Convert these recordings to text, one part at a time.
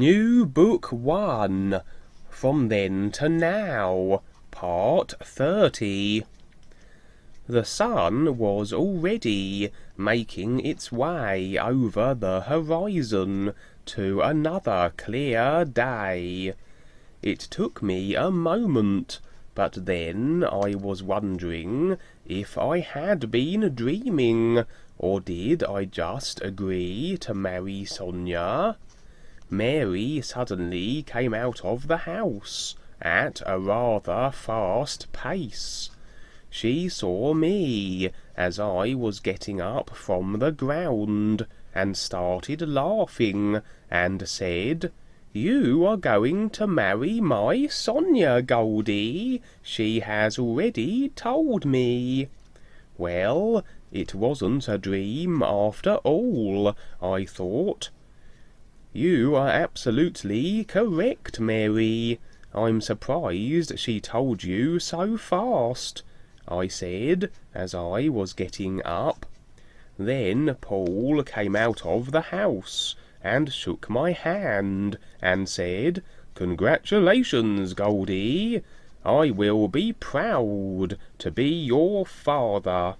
New Book 1, From Then to Now, Part 30. The sun was already making its way over the horizon to another clear day. It took me a moment, but then I was wondering if I had been dreaming, or did I just agree to marry Sonia? Mary suddenly came out of the house at a rather fast pace. She saw me as I was getting up from the ground and started laughing and said, "You are going to marry my Sonia, Goldie. She has already told me." Well, it wasn't a dream after all, I thought. "You are absolutely correct, Mary. I'm surprised she told you so fast," I said as I was getting up. Then Paul came out of the house and shook my hand and said, "Congratulations, Goldie. I will be proud to be your father."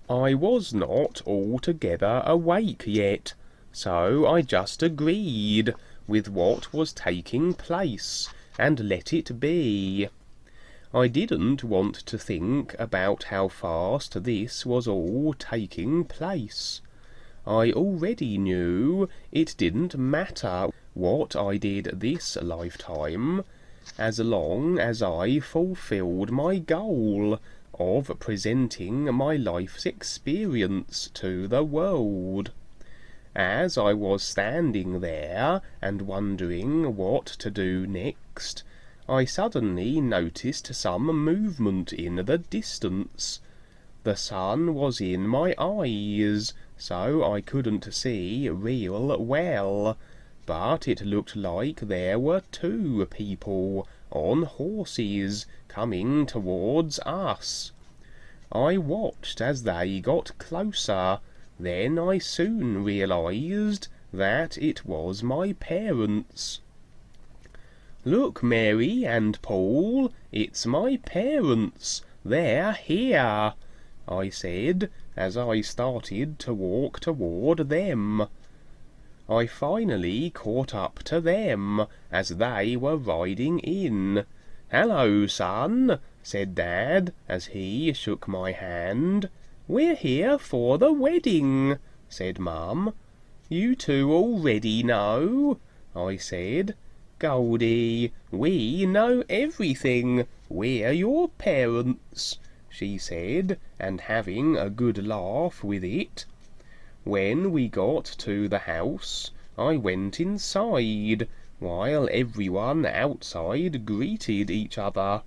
I was not altogether awake yet, so I just agreed with what was taking place and let it be. I didn't want to think about how fast this was all taking place. I already knew it didn't matter what I did this lifetime, as long as I fulfilled my goal of presenting my life's experience to the world. As I was standing there and wondering what to do next, I suddenly noticed some movement in the distance. The sun was in my eyes, so I couldn't see real well, but it looked like there were two people on horses coming towards us. I watched as they got closer. Then I soon realized that it was my parents. "Look, Mary and Paul, it's my parents. They're here," I said as I started to walk toward them. I finally caught up to them as they were riding in. "Hello, son," said Dad as he shook my hand. "We're here for the wedding," said Mum. "You two already know," I said. "Goldie, we know everything. We're your parents," she said, and having a good laugh with it. When we got to the house, I went inside, while everyone outside greeted each other.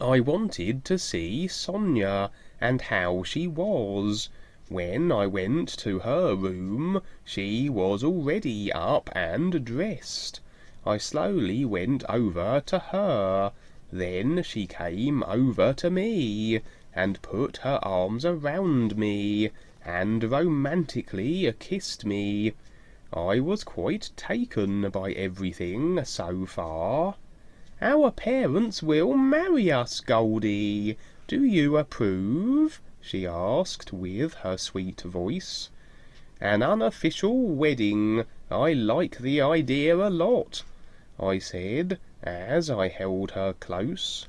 I wanted to see Sonia and how she was. When I went to her room, she was already up and dressed. I slowly went over to her. Then she came over to me and put her arms around me and romantically kissed me. I was quite taken by everything so far. "Our parents will marry us, Goldie. Do you approve?" she asked with her sweet voice. "An unofficial wedding. I like the idea a lot," I said as I held her close.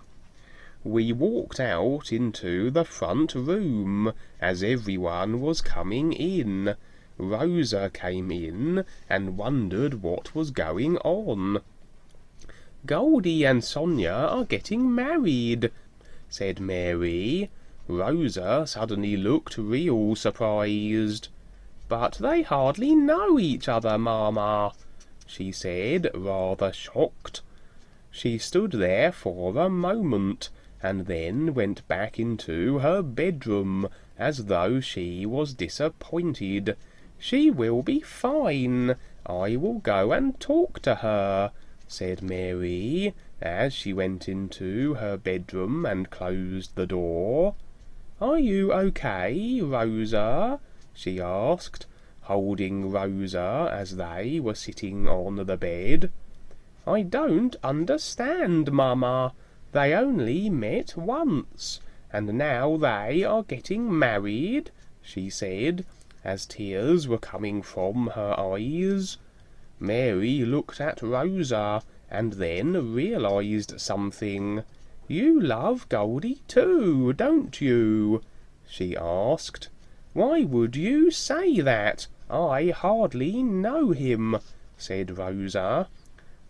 We walked out into the front room as everyone was coming in. Rosa came in and wondered what was going on. "Goldie and Sonia are getting married," said Mary. Rosa suddenly looked real surprised. "But they hardly know each other, Mama," she said, rather shocked. She stood there for a moment, and then went back into her bedroom as though she was disappointed. "She will be fine. I will go and talk to her," said Mary, as she went into her bedroom and closed the door. "Are you okay, Rosa?" she asked, holding Rosa as they were sitting on the bed. "I don't understand, Mamma. They only met once, and now they are getting married," she said, as tears were coming from her eyes. Mary looked at Rosa, and then realized something. "You love Goldie too, don't you?" she asked. "Why would you say that? I hardly know him," said Rosa.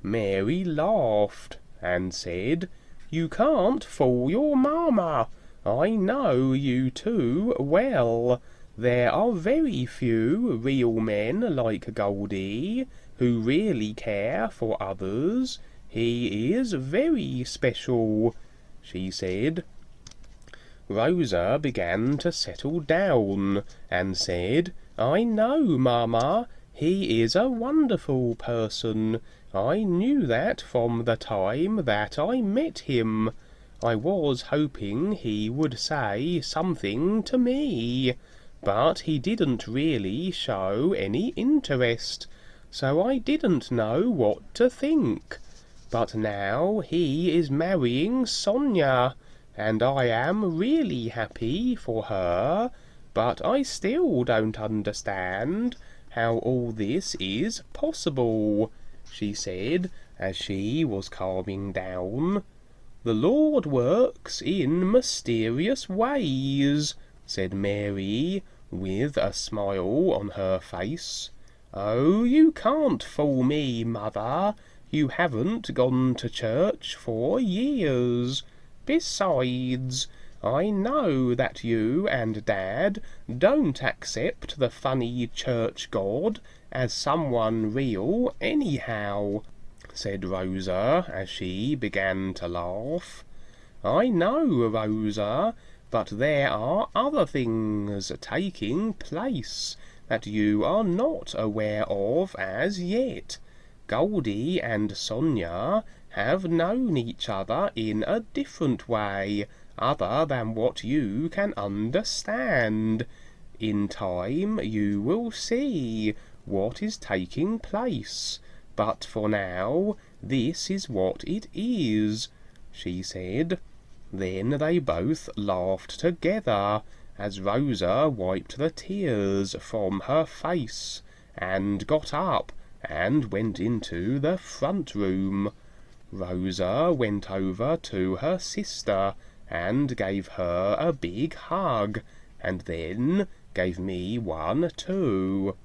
Mary laughed and said, "You can't fool your mamma. I know you too well. There are very few real men like Goldie, who really care for others. He is very special," she said. Rosa began to settle down, and said, "I know, Mamma. He is a wonderful person. I knew that from the time that I met him. I was hoping he would say something to me, but he didn't really show any interest, so I didn't know what to think. But now he is marrying Sonia, and I am really happy for her, but I still don't understand how all this is possible," she said, as she was calming down. "The Lord works in mysterious ways," said Mary, with a smile on her face. "Oh, you can't fool me, Mother. You haven't gone to church for years. Besides, I know that you and Dad don't accept the funny church god as someone real anyhow," said Rosa, as she began to laugh. "I know, Rosa, but there are other things taking place that you are not aware of as yet. Goldie and Sonia have known each other in a different way, other than what you can understand. In time you will see what is taking place, but for now this is what it is," she said. Then they both laughed together, as Rosa wiped the tears from her face, and got up and went into the front room. Rosa went over to her sister and gave her a big hug, and then gave me one too.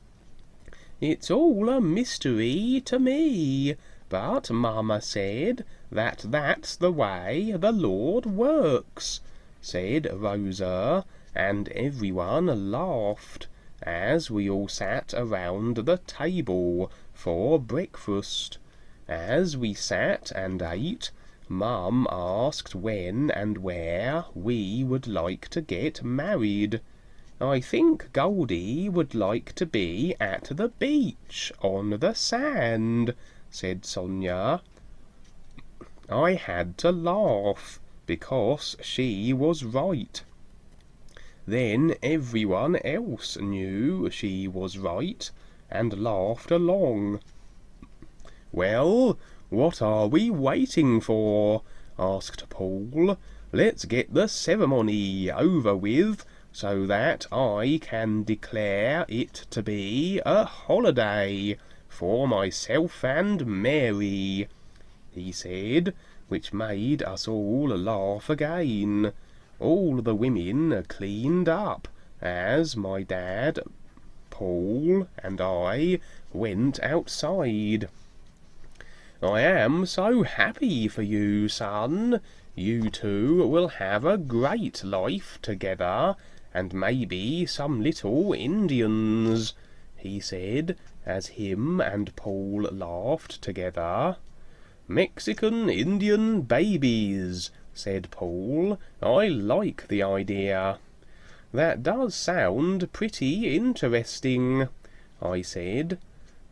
"It's all a mystery to me, but Mamma said that that's the way the Lord works," said Rosa, and everyone laughed, as we all sat around the table for breakfast. As we sat and ate, Mum asked when and where we would like to get married. "I think Goldie would like to be at the beach on the sand," said Sonia. I had to laugh, because she was right. Then everyone else knew she was right, and laughed along. "Well, what are we waiting for?" asked Paul. "Let's get the ceremony over with, so that I can declare it to be a holiday for myself and Mary," he said, which made us all laugh again. All the women cleaned up, as my dad, Paul, and I went outside. "I am so happy for you, son. You two will have a great life together, and maybe some little Indians," he said, as him and Paul laughed together. "Mexican Indian babies," said Paul. "I like the idea." "That does sound pretty interesting," I said.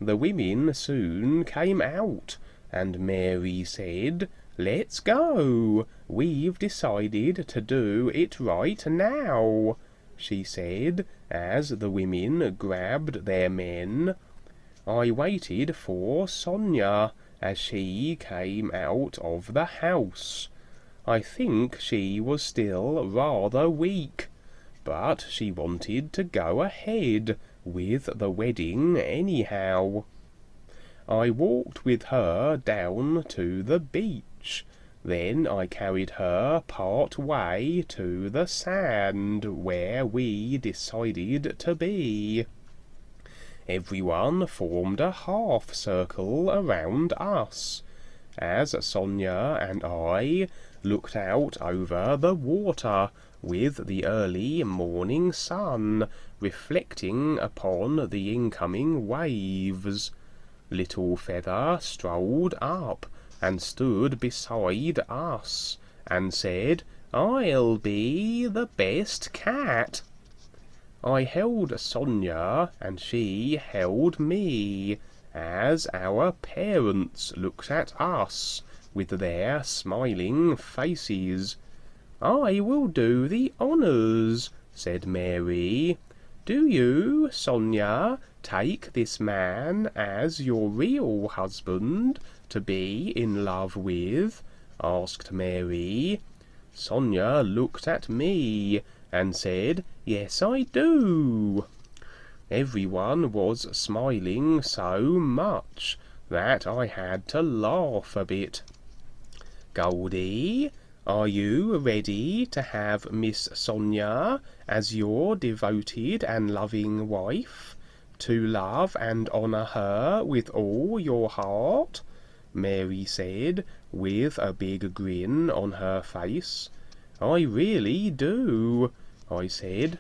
The women soon came out, and Mary said, "Let's go. We've decided to do it right now." she said, as the women grabbed their men. I waited for Sonia as she came out of the house. I think she was still rather weak, but she wanted to go ahead with the wedding anyhow. I walked with her down to the beach. Then I carried her part way to the sand where we decided to be. Everyone formed a half circle around us, as Sonia and I looked out over the water with the early morning sun reflecting upon the incoming waves. Little Feather strolled up and stood beside us and said, "I'll be the best cat." I held Sonia and she held me, as our parents looked at us with their smiling faces. "I will do the honours," said Mary. "Do you, Sonia, take this man as your real husband to be in love with?" asked Mary. Sonia looked at me and said, "Yes, I do." Everyone was smiling so much that I had to laugh a bit. "Goldie, are you ready to have Miss Sonia as your devoted and loving wife, to love and honour her with all your heart?" Mary said, with a big grin on her face. "I really do," I said.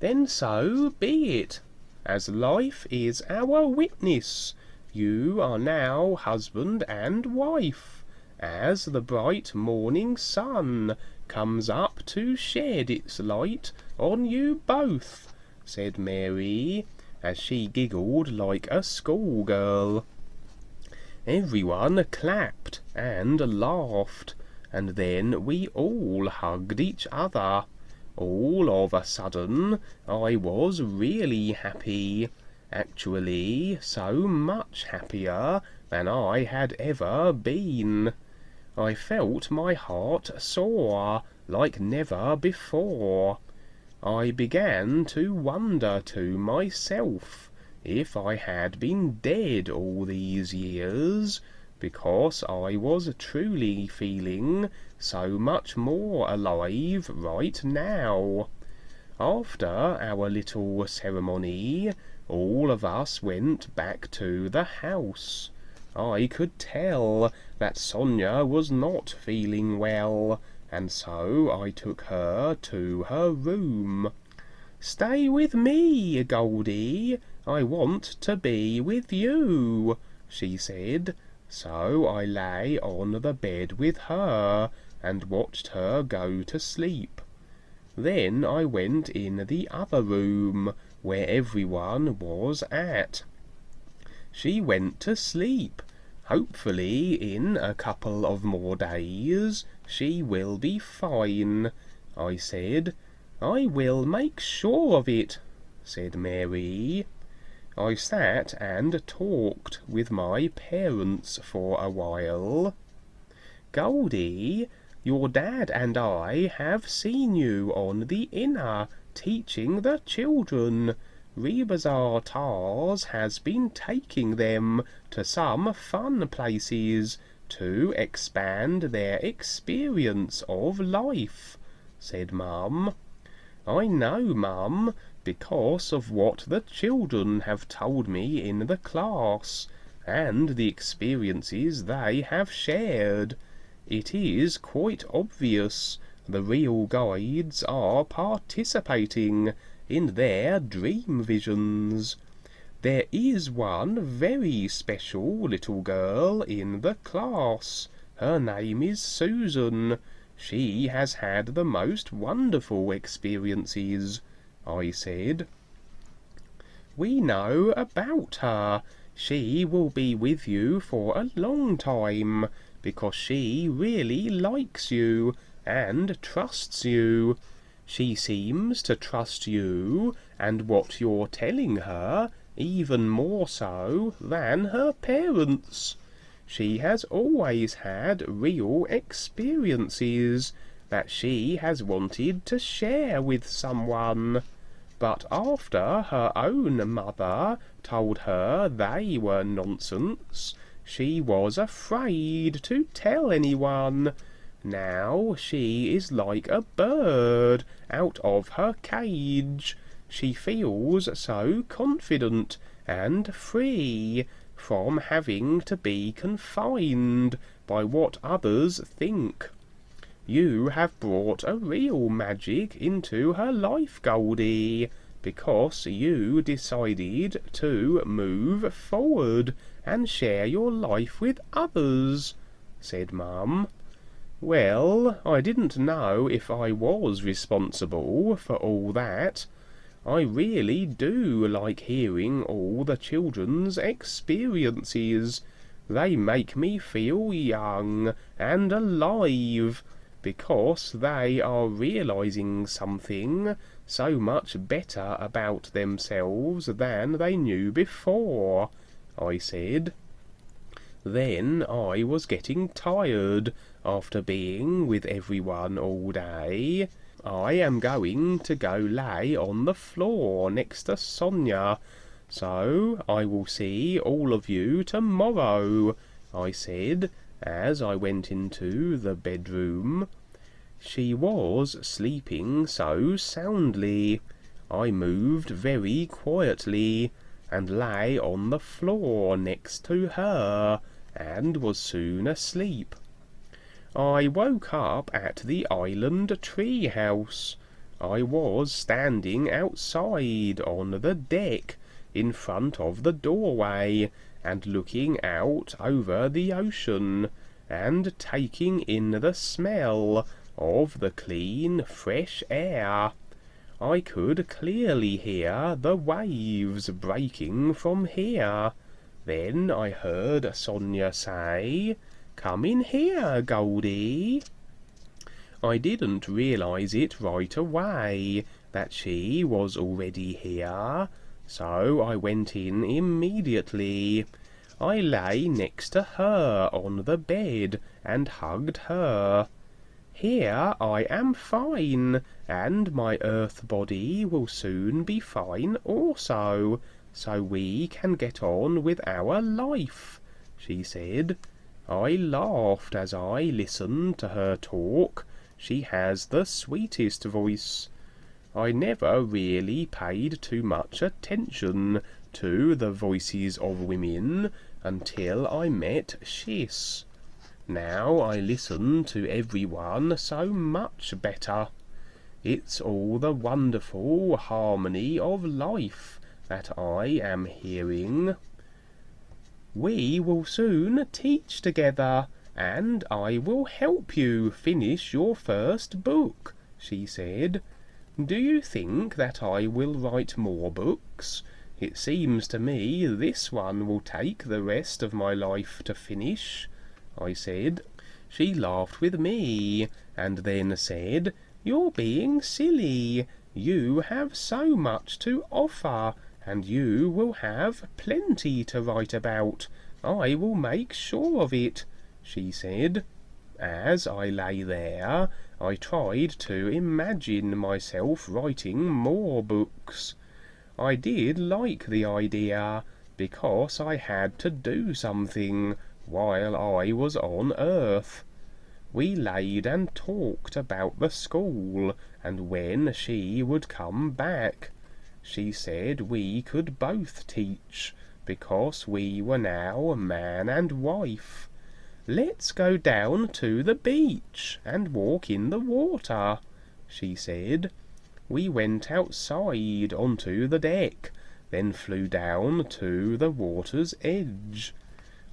"Then so be it. As life is our witness, you are now husband and wife, as the bright morning sun comes up to shed its light on you both," said Mary, as she giggled like a schoolgirl. Everyone clapped and laughed, and then we all hugged each other. All of a sudden I was really happy, actually so much happier than I had ever been. I felt my heart soar like never before. I began to wonder to myself if I had been dead all these years, because I was truly feeling so much more alive right now. After our little ceremony, all of us went back to the house. I could tell that Sonia was not feeling well, and so I took her to her room. "Stay with me, Goldie. I want to be with you," she said. So I lay on the bed with her and watched her go to sleep. Then I went in the other room where everyone was at. She went to sleep. Hopefully in a couple of more days she will be fine, I said. "I will make sure of it," said Mary. I sat and talked with my parents for a while. "Goldie, your dad and I have seen you on the inner teaching the children. Rebazar Tars has been taking them to some fun places to expand their experience of life," said Mum. "I know, Mum, because of what the children have told me in the class, and the experiences they have shared. It is quite obvious the real guides are participating in their dream visions. There is one very special little girl in the class. Her name is Susan. She has had the most wonderful experiences," I said. "We know about her. She will be with you for a long time, because she really likes you and trusts you. She seems to trust you and what you're telling her even more so than her parents. She has always had real experiences that she has wanted to share with someone. But after her own mother told her they were nonsense, she was afraid to tell anyone. Now she is like a bird out of her cage. She feels so confident and free from having to be confined by what others think. You have brought a real magic into her life, Goldie, because you decided to move forward and share your life with others, said Mum. Well, I didn't know if I was responsible for all that. I really do like hearing all the children's experiences. They make me feel young and alive, because they are realizing something so much better about themselves than they knew before, I said. Then I was getting tired after being with everyone all day. I am going to go lay on the floor next to Sonia, so I will see all of you tomorrow, I said, as I went into the bedroom. She was sleeping so soundly. I moved very quietly and lay on the floor next to her and was soon asleep. I woke up at the island tree house. I was standing outside on the deck in front of the doorway and looking out over the ocean and taking in the smell of the clean, fresh air. I could clearly hear the waves breaking from here. Then I heard Sonia say, "Come in here, Goldie." I didn't realise it right away that she was already here, so I went in immediately. I lay next to her on the bed and hugged her. "Here I am fine, and my earth body will soon be fine also, so we can get on with our life," she said. I laughed as I listened to her talk. She has the sweetest voice. I never really paid too much attention to the voices of women until I met Shiss. Now I listen to everyone so much better. It's all the wonderful harmony of life that I am hearing. "We will soon teach together, and I will help you finish your first book," she said. "Do you think that I will write more books? It seems to me this one will take the rest of my life to finish," I said. She laughed with me, and then said, "You're being silly. You have so much to offer, and you will have plenty to write about. I will make sure of it," she said. As I lay there, I tried to imagine myself writing more books. I did like the idea, because I had to do something while I was on Earth. We laid and talked about the school and when she would come back. She said we could both teach, because we were now man and wife. "Let's go down to the beach and walk in the water," she said. We went outside onto the deck, then flew down to the water's edge.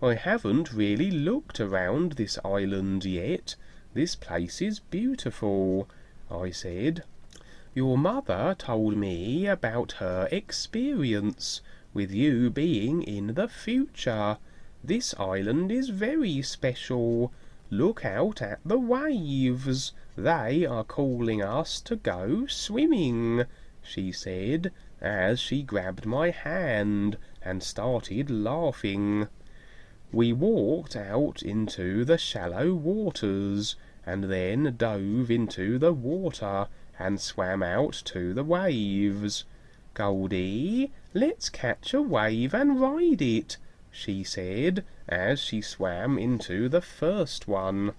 "I haven't really looked around this island yet. This place is beautiful," I said. "Your mother told me about her experience with you being in the future. This island is very special. Look out at the waves. They are calling us to go swimming, she said, as she grabbed my hand and started laughing. We walked out into the shallow waters, and then dove into the water and swam out to the waves. Goldie, let's catch a wave and ride it, she said, as she swam into the first one.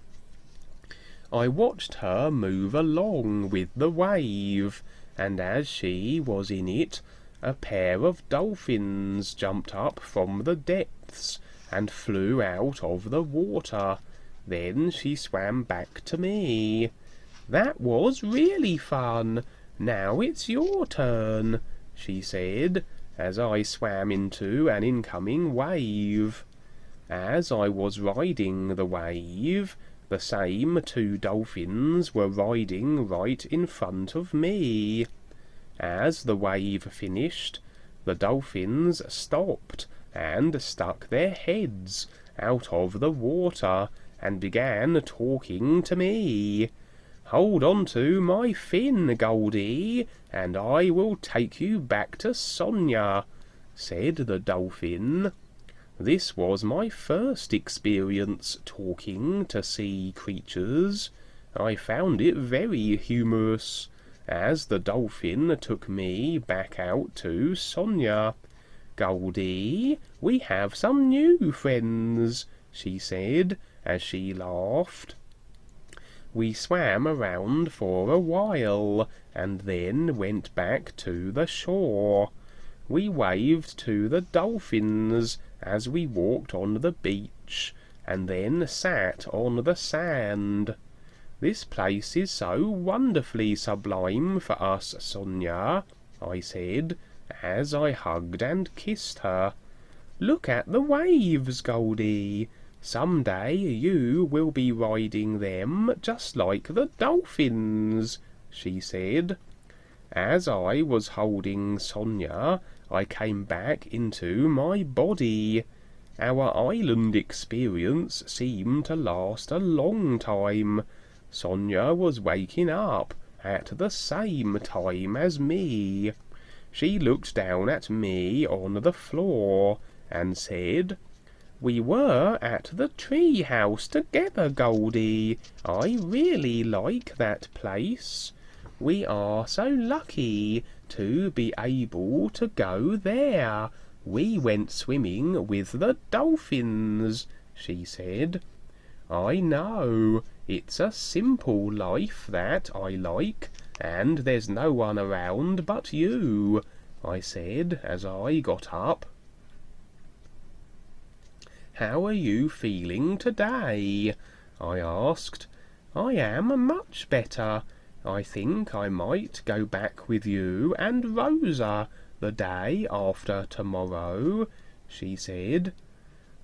I watched her move along with the wave, and as she was in it, a pair of dolphins jumped up from the depths and flew out of the water. Then she swam back to me. That was really fun. Now it's your turn, she said, as I swam into an incoming wave. As I was riding the wave, the same two dolphins were riding right in front of me. As the wave finished, the dolphins stopped and stuck their heads out of the water and began talking to me. Hold on to my fin, Goldie, and I will take you back to Sonia, said the dolphin. This was my first experience talking to sea creatures. I found it very humorous, as the dolphin took me back out to Sonia. Goldie, we have some new friends, she said, as she laughed. We swam around for a while, and then went back to the shore. We waved to the dolphins as we walked on the beach, and then sat on the sand. This place is so wonderfully sublime for us, Sonia, I said, as I hugged and kissed her. Look at the waves, Goldie. Some day you will be riding them just like the dolphins, she said. As I was holding Sonia, I came back into my body. Our island experience seemed to last a long time. Sonia was waking up at the same time as me. She looked down at me on the floor and said, "We were at the tree house together, Goldie. I really like that place. We are so lucky to be able to go there. We went swimming with the dolphins," she said. "I know. It's a simple life that I like, and there's no one around but you," I said as I got up. "How are you feeling today?" I asked. "I am much better. I think I might go back with you and Rosa the day after tomorrow," she said.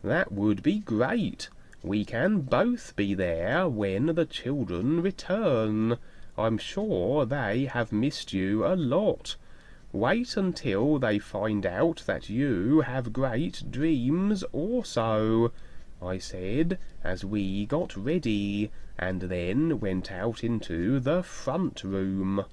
"That would be great. We can both be there when the children return. I'm sure they have missed you a lot. Wait until they find out that you have great dreams also," I said as we got ready and then went out into the front room.